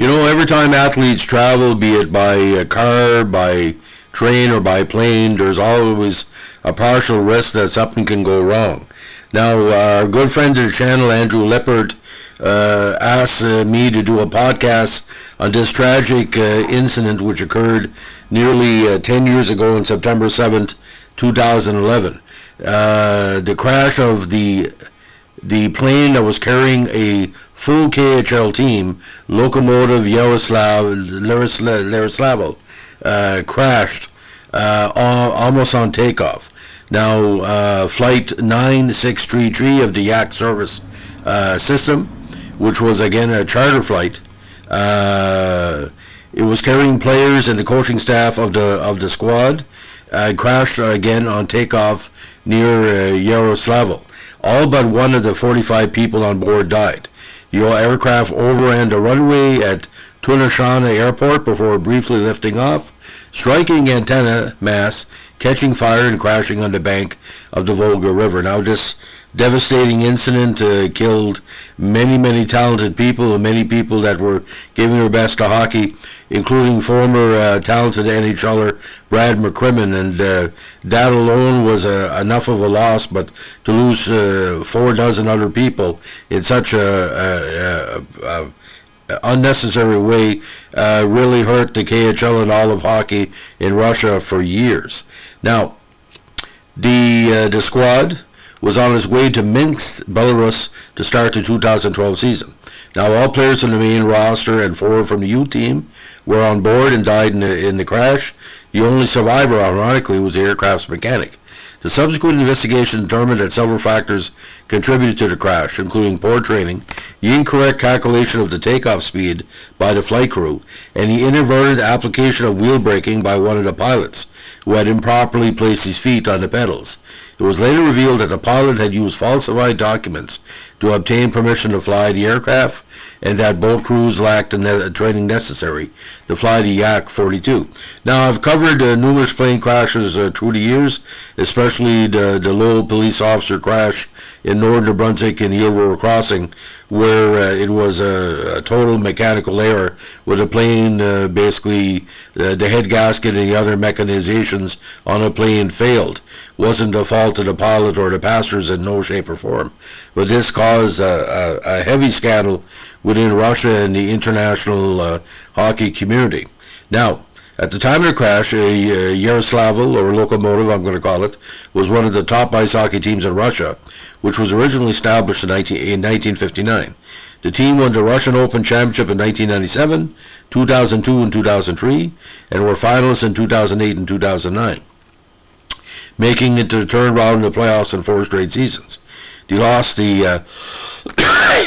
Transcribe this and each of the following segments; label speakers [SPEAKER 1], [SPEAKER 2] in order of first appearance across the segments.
[SPEAKER 1] Every time athletes travel, be it by car, by train, or by plane, there's always a partial risk that something can go wrong. Now, our good friend of the channel, Andrew Lippert, asked me to do a podcast on this tragic incident which occurred nearly 10 years ago on September 7th, 2011. The crash of the plane that was carrying a full KHL team, Lokomotiv Yaroslavl, crashed almost on takeoff. Now, Flight 9633 of the Yak service system, which was again a charter flight, it was carrying players and the coaching staff of the squad, crashed again on takeoff near Yaroslavl. All but one of the 45 people on board died. The aircraft overran the runway at Tunashana Airport before briefly lifting off, striking antenna masts, catching fire, and crashing on the bank of the Volga River. Now, this devastating incident killed many talented people, and many people that were giving their best to hockey, including former talented NHLer Brad McCrimmon, and that alone was enough of a loss. But to lose 4 dozen other people in such a unnecessary way really hurt the KHL and all of hockey in Russia for years. Now, the squad was on its way to Minsk, Belarus, to start the 2012 season. Now, all players from the main roster and 4 from the U team were on board and died in the crash. The only survivor, ironically, was the aircraft's mechanic. The subsequent investigation determined that several factors contributed to the crash, including poor training, the incorrect calculation of the takeoff speed by the flight crew, and the inadvertent application of wheel braking by one of the pilots, who had improperly placed his feet on the pedals. It was later revealed that the pilot had used falsified documents to obtain permission to fly the aircraft, and that both crews lacked the training necessary to fly the Yak-42. Now, I've covered numerous plane crashes through the years, especially the Lowell police officer crash in northern New Brunswick in Eel River Crossing, where it was a total mechanical error, where the plane basically, the head gasket and the other mechanizations on a plane failed. Wasn't the fault of the pilot or the passengers in no shape or form. But this caused a heavy scandal within Russia and the international hockey community. Now, at the time of the crash, Yaroslavl, or Lokomotiv, I'm going to call it, was one of the top ice hockey teams in Russia, which was originally established in 1959. The team won the Russian Open Championship in 1997, 2002, and 2003, and were finalists in 2008 and 2009, making it to the turnaround in the playoffs in 4 straight seasons. They lost the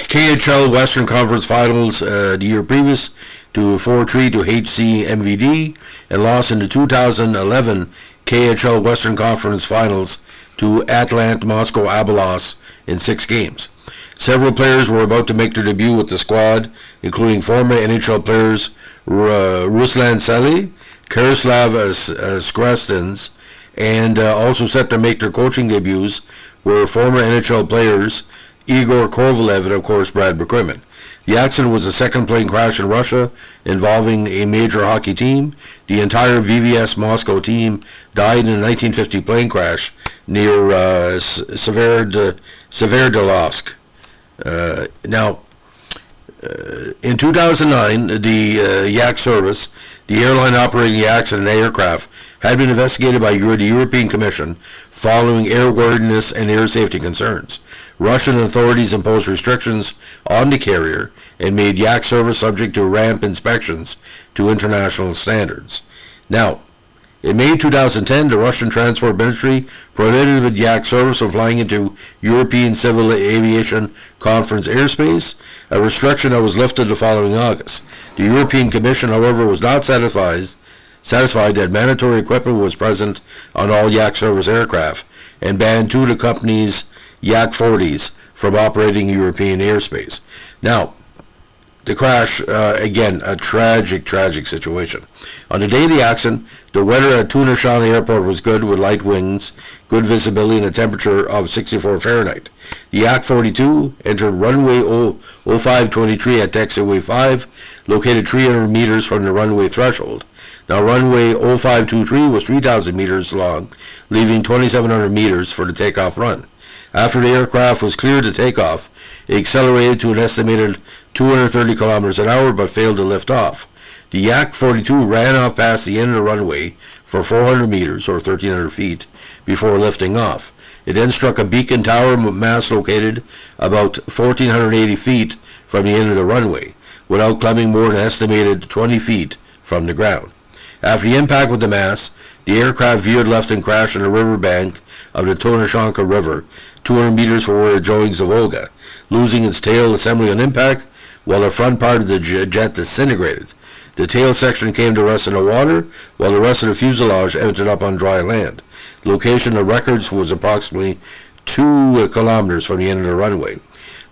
[SPEAKER 1] KHL Western Conference Finals the year previous to 4-3 to HC MVD, and lost in the 2011 KHL Western Conference Finals to Atlant Moscow Abelos in 6 games. Several players were about to make their debut with the squad, including former NHL players Ruslan Sely, Karoslav Skrastins, and also set to make their coaching debuts were former NHL players Igor Kovalev and, of course, Brad McCrimmon. The accident was the second plane crash in Russia involving a major hockey team. The entire VVS Moscow team died in a 1950 plane crash near Sverdlovsk. Now, in 2009, the Yak service, the airline operating the accident aircraft, had been investigated by the European Commission following airworthiness and air safety concerns. Russian authorities imposed restrictions on the carrier and made Yak service subject to ramp inspections to international standards. Now, in May 2010, the Russian Transport Ministry prohibited Yak service from flying into European Civil Aviation Conference airspace, a restriction that was lifted the following August. The European Commission, however, was not satisfied that mandatory equipment was present on all Yak service aircraft, and banned 2 of the company's Yak 40s from operating European airspace. Now, the crash, again, a tragic situation. On the day of the accident, the weather at Tunashana Airport was good with light winds, good visibility, and a temperature of 64 Fahrenheit. The Yak 42 entered runway 0523 at taxiway 5, located 300 meters from the runway threshold. Now, runway 0523 was 3,000 meters long, leaving 2,700 meters for the takeoff run. After the aircraft was cleared to take off, it accelerated to an estimated 230 kilometers an hour but failed to lift off. The Yak 42 ran off past the end of the runway for 400 meters or 1,300 feet before lifting off. It then struck a beacon tower mast located about 1,480 feet from the end of the runway, without climbing more than an estimated 20 feet from the ground. After the impact with the mast, the aircraft veered left and crashed on the riverbank of the Tonashanka River, 200 meters from where it joins the Volga, losing its tail assembly on impact, while the front part of the jet disintegrated. The tail section came to rest in the water, while the rest of the fuselage ended up on dry land. The location of records was approximately 2 kilometers from the end of the runway.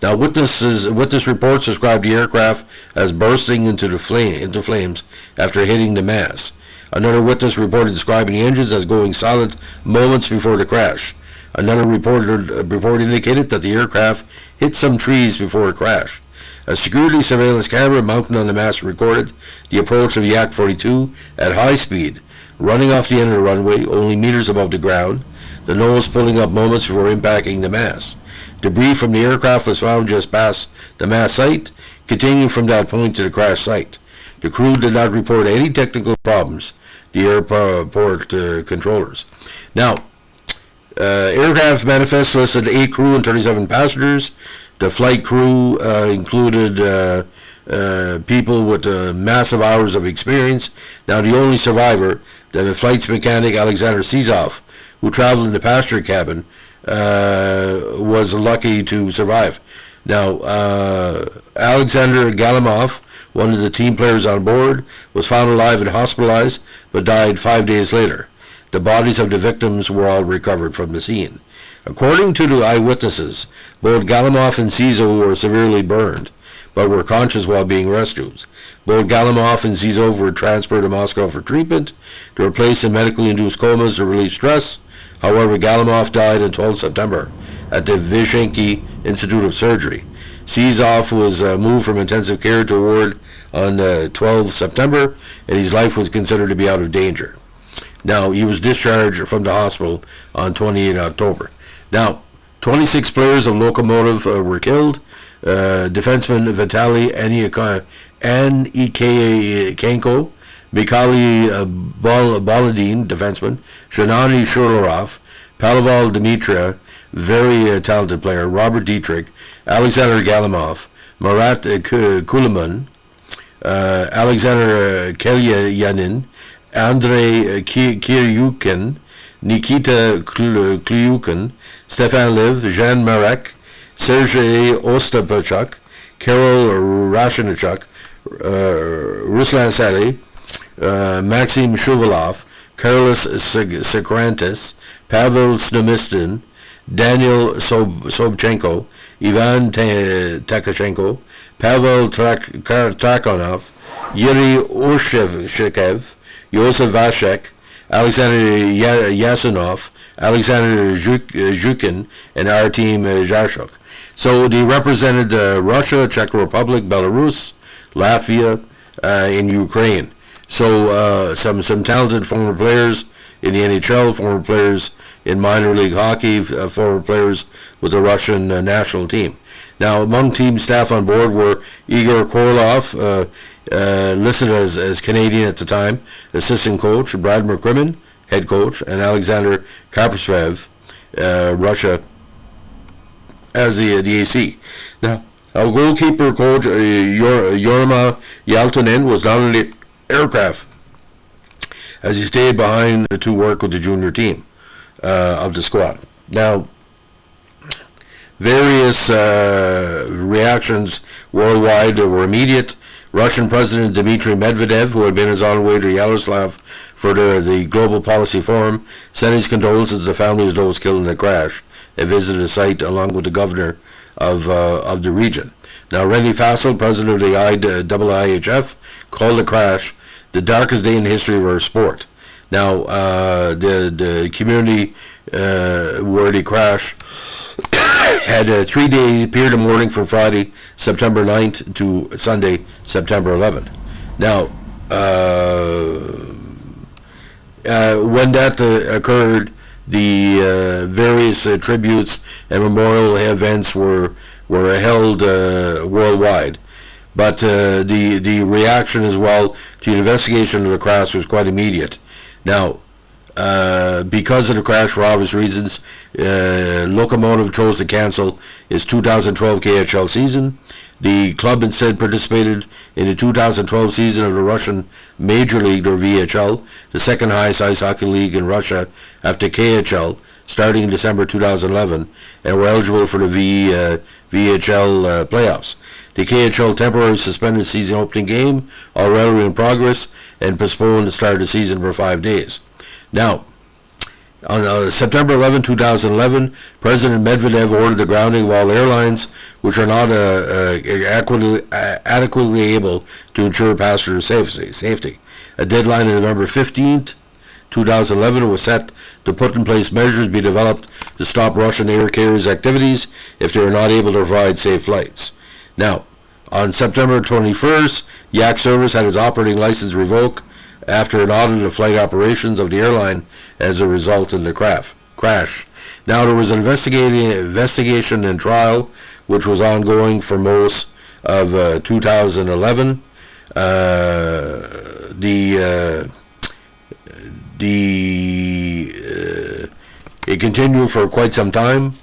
[SPEAKER 1] Now, witness reports described the aircraft as bursting into flames after hitting the mast. Another witness reported describing the engines as going silent moments before the crash. Another report indicated that the aircraft hit some trees before it crashed. A security surveillance camera mounted on the mast recorded the approach of Yak 42 at high speed, running off the end of the runway, only meters above the ground, the nose pulling up moments before impacting the mast. Debris from the aircraft was found just past the mast site, continuing from that point to the crash site. The crew did not report any technical problems, the airport controllers. Now, aircraft manifest listed 8 crew and 37 passengers. The flight crew included people with massive hours of experience. Now, the only survivor, the flight's mechanic Alexander Sizov, who traveled in the passenger cabin, was lucky to survive. Now, Alexander Galimov, one of the team players on board, was found alive and hospitalized, but died 5 days later. The bodies of the victims were all recovered from the scene. According to the eyewitnesses, both Galimov and Sizov were severely burned, but were conscious while being rescued. Both Galimov and Sizov were transferred to Moscow for treatment to replace in medically induced comas to relieve stress. However, Galimov died on 12 September at the Vishenki Institute of Surgery. Sizov was moved from intensive care to a ward on 12 September, and his life was considered to be out of danger. Now, he was discharged from the hospital on 28 October. Now, 26 players of Lokomotiv were killed. Defenseman Vitaly Anikenko, Mikhail Baladin, defenseman, Shanani Shurlarov, Pavel Dmitria, very talented player, Robert Dietrich, Alexander Galimov, Marat Kuliman, Alexander Kelyanin, Andrei Kiryukin, Nikita Klyukin, Stefan Liv, Jean Marek, Sergei Ostapchuk, Karol Rashenichuk, Ruslan Sally, Maxim Shuvalov, Carlos Sekrantis, Pavel Snomistin, Daniel Sobchenko, Ivan Takashenko, Pavel Trakonov, Yuri Urshevshekev, Yosef Vashek, Alexander Yasunov, Alexander Zhukin, and Artem Zharshuk. So they represented Russia, Czech Republic, Belarus, Latvia, and Ukraine. So some talented former players in the NHL, former players in minor league hockey, former players with the Russian national team. Now, among team staff on board were Igor Korolov, listed as Canadian at the time, assistant coach, Brad McCrimmon, head coach, and Alexander Kaprasvev, Russia, as the AC. Now, our goalkeeper coach, Yorma Yaltonen, was not on the aircraft, as he stayed behind to work with the junior team of the squad. Now, various reactions worldwide were immediate. Russian President Dmitry Medvedev, who had been his on way to Yaroslavl for the Global Policy Forum, sent his condolences to the families of those killed in the crash and visited the site along with the governor of the region. Now, Randy Fassel, president of the IIHF, called the crash the darkest day in the history of our sport. Now, the community where the crash had a 3-day period of mourning from Friday, September 9th to Sunday, September 11th. Now, when that occurred, the various tributes and memorial events were held worldwide. But the reaction as well to the investigation of the crash was quite immediate. Now, because of the crash, for obvious reasons, Lokomotiv chose to cancel its 2012 KHL season. The club instead participated in the 2012 season of the Russian Major League, or VHL, the second highest ice hockey league in Russia after KHL, starting in December 2011, and were eligible for the VHL playoffs. The KHL temporarily suspended season opening game, already in progress, and postponed the start of the season for 5 days. Now, on September 11, 2011, President Medvedev ordered the grounding of all airlines which are not adequately able to ensure passenger safety. A deadline of November 15th, 2011 was set to put in place measures be developed to stop Russian air carriers' activities if they are not able to provide safe flights. Now, on September 21st, Yak Service had its operating license revoked after an audit of flight operations of the airline as a result of the crash. Now, there was an investigation and trial which was ongoing for most of 2011. It continued for quite some time.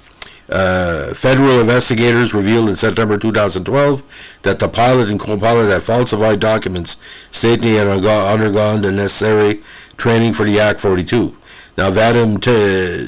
[SPEAKER 1] Federal investigators revealed in September 2012 that the pilot and co-pilot had falsified documents stating he had undergone the necessary training for the Yak-42. Now, Vadim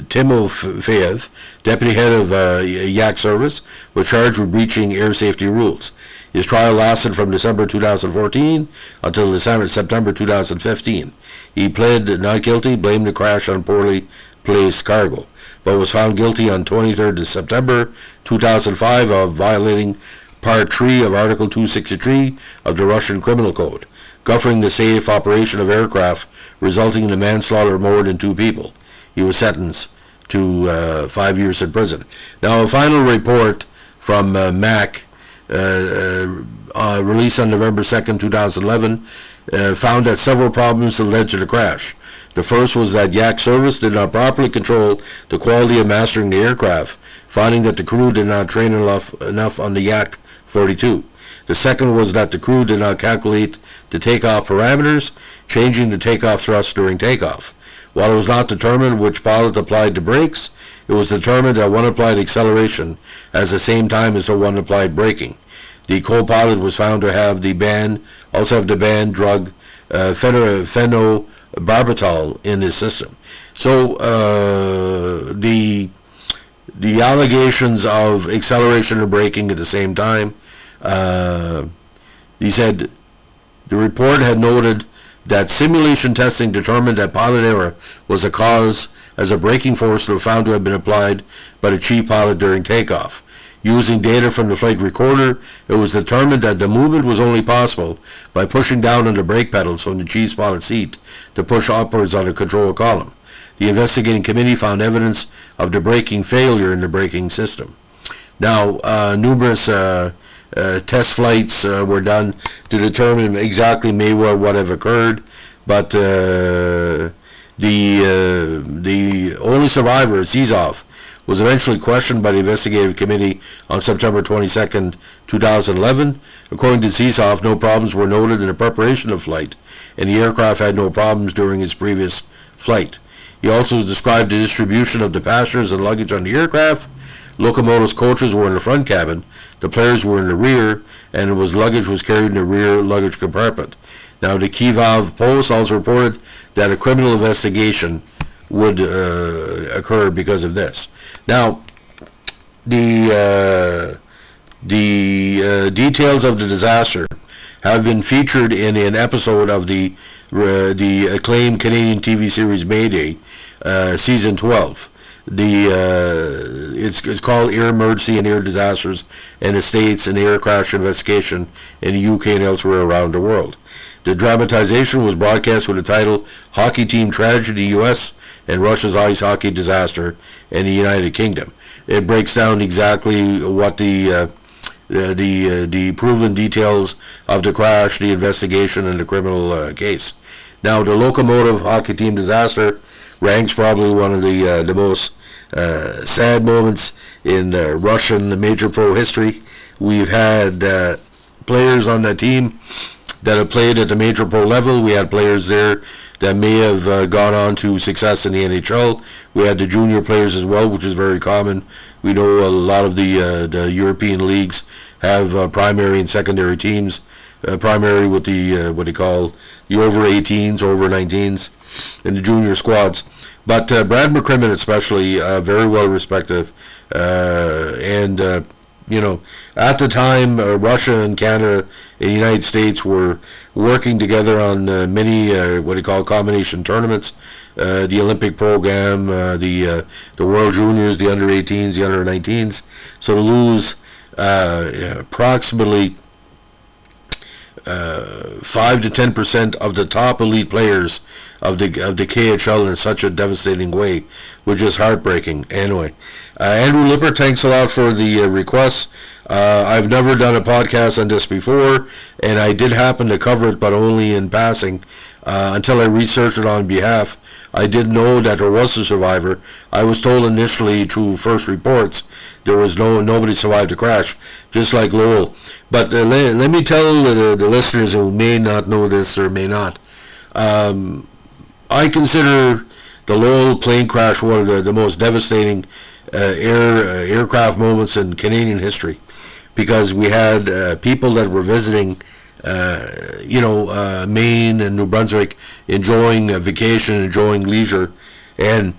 [SPEAKER 1] Timofeyev, deputy head of Yak Service, was charged with breaching air safety rules. His trial lasted from December 2014 until September 2015. He pled not guilty, blamed the crash on poorly placed cargo, but was found guilty on 23rd of September 2005 of violating Part 3 of Article 263 of the Russian Criminal Code, governing the safe operation of aircraft, resulting in the manslaughter of more than 2 people. He was sentenced to 5 years in prison. Now, a final report from MAC, released on November 2nd, 2011, found that several problems that led to the crash. The first was that Yak Service did not properly control the quality of mastering the aircraft, finding that the crew did not train enough on the Yak-42. The second was that the crew did not calculate the takeoff parameters, changing the takeoff thrust during takeoff. While it was not determined which pilot applied the brakes, it was determined that one applied acceleration at the same time as the one applied braking. The co-pilot was found to have the banned drug phenobarbital in his system. So the allegations of acceleration and braking at the same time, he said the report had noted that simulation testing determined that pilot error was a cause, as a braking force was found to have been applied by the chief pilot during takeoff. Using data from the flight recorder, it was determined that the movement was only possible by pushing down on the brake pedals from the chief pilot's seat to push upwards on the control column. The investigating committee found evidence of the braking failure in the braking system. Now, numerous test flights were done to determine exactly what have occurred, but the only survivor, Zizov, was eventually questioned by the investigative committee on September 22nd, 2011. According to Zizov, no problems were noted in the preparation of flight, and the aircraft had no problems during its previous flight. He also described the distribution of the passengers and luggage on the aircraft. Lokomotiv's coaches were in the front cabin, the players were in the rear, and luggage was carried in the rear luggage compartment. Now, the Kyiv Post also reported that a criminal investigation would occur because of this. Now, the details of the disaster have been featured in an episode of the acclaimed Canadian TV series Mayday, season 12. it's called Air Emergency and Air Disasters and Estates and Air Crash Investigation in the UK and elsewhere around the world. The dramatization was broadcast with the title Hockey Team Tragedy US and Russia's Ice Hockey Disaster in the United Kingdom. It breaks down exactly what the proven details of the crash, the investigation, and the criminal case. Now, the Lokomotiv Hockey Team disaster ranks probably one of the most sad moments in Russian major pro history. We've had players on that team that have played at the major pro level. We had players there that may have gone on to success in the NHL. We had the junior players as well, which is very common. We know a lot of the European leagues have primary and secondary teams. Primary with the what they call the over 18s, over 19s, and the junior squads. But Brad McCrimmon especially, very well respected, and you know, at the time, Russia and Canada and the United States were working together on many what they call combination tournaments, the Olympic program, the World Juniors, the under 18s, the under 19s. So to lose approximately 5 to 10% of the top elite players of the KHL in such a devastating way, which is heartbreaking. Anyway, Andrew Lippert, thanks a lot for the request. I've never done a podcast on this before, and I did happen to cover it, but only in passing, until I researched it on behalf. I did know that there was a survivor. I was told initially through first reports there was nobody survived the crash, just like Lowell. But let me tell the listeners who may not know this or may not. I consider the Lowell plane crash one of the most devastating aircraft moments in Canadian history, because we had people that were visiting Maine and New Brunswick, enjoying a vacation, enjoying leisure, and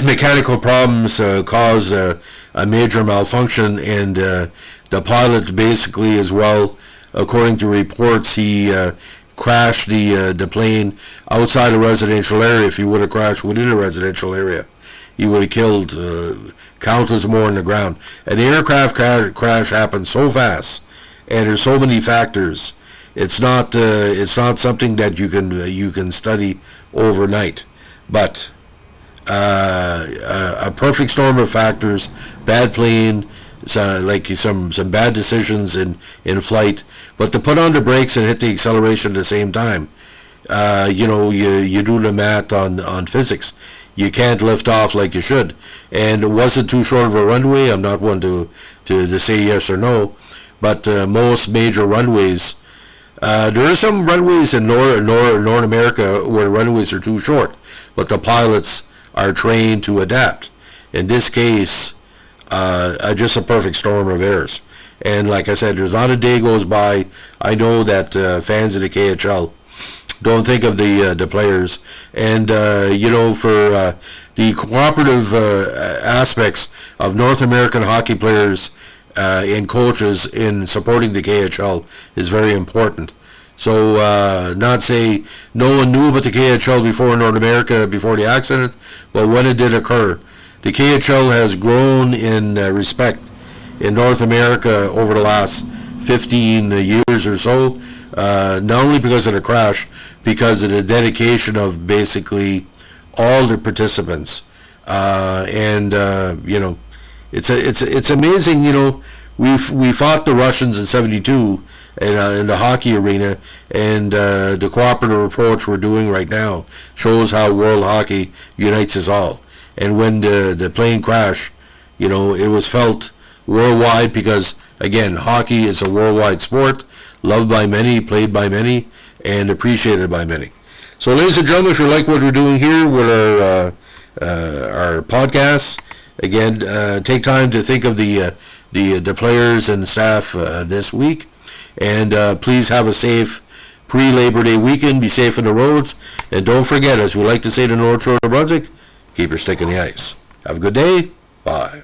[SPEAKER 1] mechanical problems caused a major malfunction, and the pilot basically as well, according to reports, he crashed the plane outside a residential area. If he would have crashed within a residential area, he would have killed countless more on the ground. An aircraft crash happened so fast, and there's so many factors. It's not something that you can study overnight, but a perfect storm of factors: bad plane, like some bad decisions in flight, but to put on the brakes and hit the acceleration at the same time. You do the math on physics. You can't lift off like you should. And was it too short of a runway? I'm not one to say yes or no, but most major runways, there are some runways in North America where the runways are too short, but the pilots are trained to adapt. In this case, just a perfect storm of errors. And like I said, there's not a day goes by I know that fans of the KHL don't think of the players, and for the cooperative aspects of North American hockey players and coaches in supporting the KHL is very important. So not say no one knew about the KHL before North America, before the accident, but when it did occur, the KHL has grown in respect in North America over the last 15 years or so, not only because of the crash, because of the dedication of basically all the participants, it's amazing. We fought the Russians in '72 in the hockey arena, and the cooperative approach we're doing right now shows how world hockey unites us all. And when the plane crashed, it was felt worldwide, because again, hockey is a worldwide sport, loved by many, played by many, and appreciated by many. So ladies and gentlemen, if you like what we're doing here with our podcasts, again, take time to think of the players and staff this week, and please have a safe pre-Labor Day weekend. Be safe on the roads, and don't forget, as we like to say in the North Shore of New Brunswick, keep your stick in the ice. Have a good day. Bye.